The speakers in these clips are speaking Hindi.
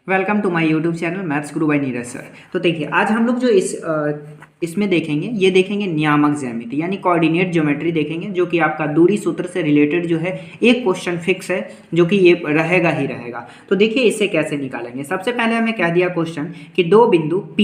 Welcome to my YouTube channel maths Guru by Neeraj sir. तो देखिए आज हम लोग जो इसमें देखेंगे, ये देखेंगे नियामक ज्यामिति यानी कोऑर्डिनेट ज्योमेट्री देखेंगे, जो कि आपका दूरी सूत्र से रिलेटेड जो है एक क्वेश्चन फिक्स है जो कि ये रहेगा ही रहेगा। तो देखिए इसे कैसे निकालेंगे। सबसे पहले हमें कह दिया क्वेश्चन कि दो बिंदु P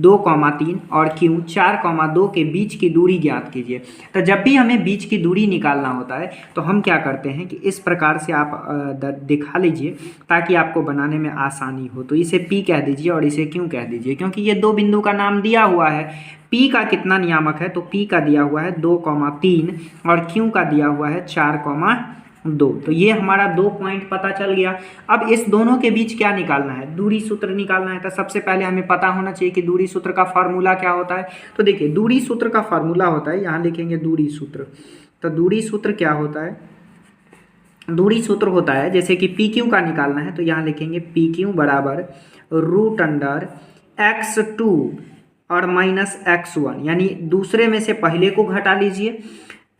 2,3 और Q 4,2 के बीच की दूरी ज्ञात कीजिए। तो जब भी हमें बीच की दूरी निकालना होता है तो हम क्या करते हैं कि इस प्रकार से आप दिखा लीजिए ताकि आपको बनाने में आसानी हो। तो इसे P कह दीजिए और इसे Q कह दीजिए, क्योंकि ये दो बिंदु का नाम दिया हुआ है। P का कितना नियामक है, तो P का दिया हुआ है 2,3 और Q का दिया हुआ है 4,2। तो ये हमारा 2 पॉइंट पता चल गया। अब इस दोनों के बीच क्या निकालना है, दूरी सूत्र निकालना है। तो सबसे पहले हमें पता होना चाहिए कि दूरी सूत्र का फार्मूला क्या होता है। तो देखिए दूरी सूत्र का फार्मूला होता है, यहाँ लिखेंगे दूरी सूत्र। तो दूरी सूत्र क्या होता है, दूरी सूत्र होता है जैसे कि पी क्यू का निकालना है तो यहाँ लिखेंगे पी क्यू बराबर √x2 और -x1, यानी दूसरे में से पहले को घटा लीजिए,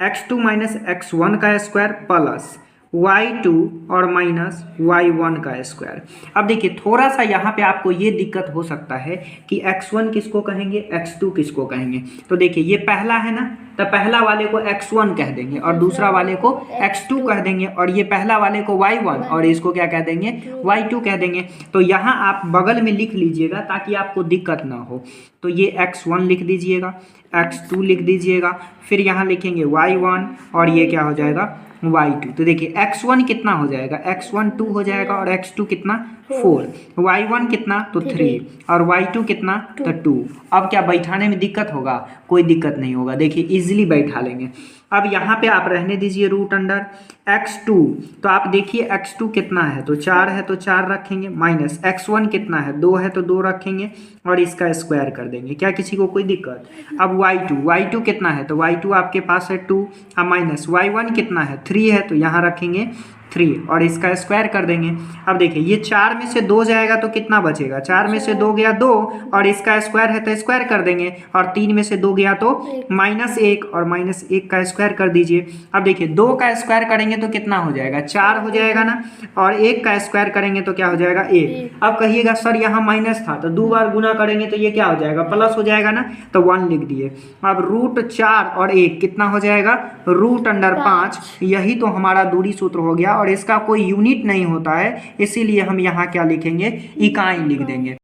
x2 - x1 का स्क्वायर प्लस y2 और -y1 का स्क्वायर। अब देखिए थोड़ा सा यहाँ पे आपको ये दिक्कत हो सकता है कि x1 किसको कहेंगे, x2 किसको कहेंगे। तो देखिए ये पहला है ना, तो पहला वाले को x1 कह देंगे और दूसरा वाले को x2 कह देंगे, और ये पहला वाले को y1 और इसको क्या कह देंगे, y2 कह देंगे। तो यहाँ आप बगल में लिख लीजिएगा ताकि आपको दिक्कत ना हो। तो ये x1 लिख दीजिएगा, x2 लिख दीजिएगा, फिर यहाँ लिखेंगे y1 और ये क्या हो जाएगा y2। तो देखिए x1 कितना हो जाएगा, x1 2 हो जाएगा और x2 कितना 4, y1 कितना तो 3 और y2 कितना तो 2। अब क्या बैठाने में दिक्कत होगा, कोई दिक्कत नहीं होगा, देखिए इजीली बैठा लेंगे। अब यहाँ पे आप रहने दीजिए √x2। तो आप देखिए x2 कितना है, तो 4 है तो 4 रखेंगे, माइनस x1 कितना है 2 है तो 2 रखेंगे और इसका स्क्वायर कर देंगे। क्या किसी को कोई दिक्कत। अब y2 कितना है, तो y2 आपके पास है 2, अब माइनस y1 कितना है 3 है तो यहाँ रखेंगे 3 और इसका स्क्वायर कर देंगे। अब देखिए ये 4 में से 2 जाएगा तो कितना बचेगा, 4 में से 2 गया 2 और इसका स्क्वायर है तो स्क्वायर कर देंगे, और 3 में से 2 गया तो -1 और -1 का स्क्वायर कर दीजिए। अब देखिए 2 का स्क्वायर करेंगे तो कितना हो जाएगा, 4 हो जाएगा ना, और 1 का स्क्वायर करेंगे तो क्या हो जाएगा 1। अब कहिएगा सर यहाँ माइनस था तो 2 बार गुना करेंगे तो ये क्या हो जाएगा, प्लस हो जाएगा ना, तो 1 लिख दिए। अब √4 और 1 कितना हो जाएगा, √5। यही तो हमारा दूरी सूत्र हो गया, और इसका कोई यूनिट नहीं होता है, इसीलिए हम यहाँ क्या लिखेंगे, इकाई लिख देंगे।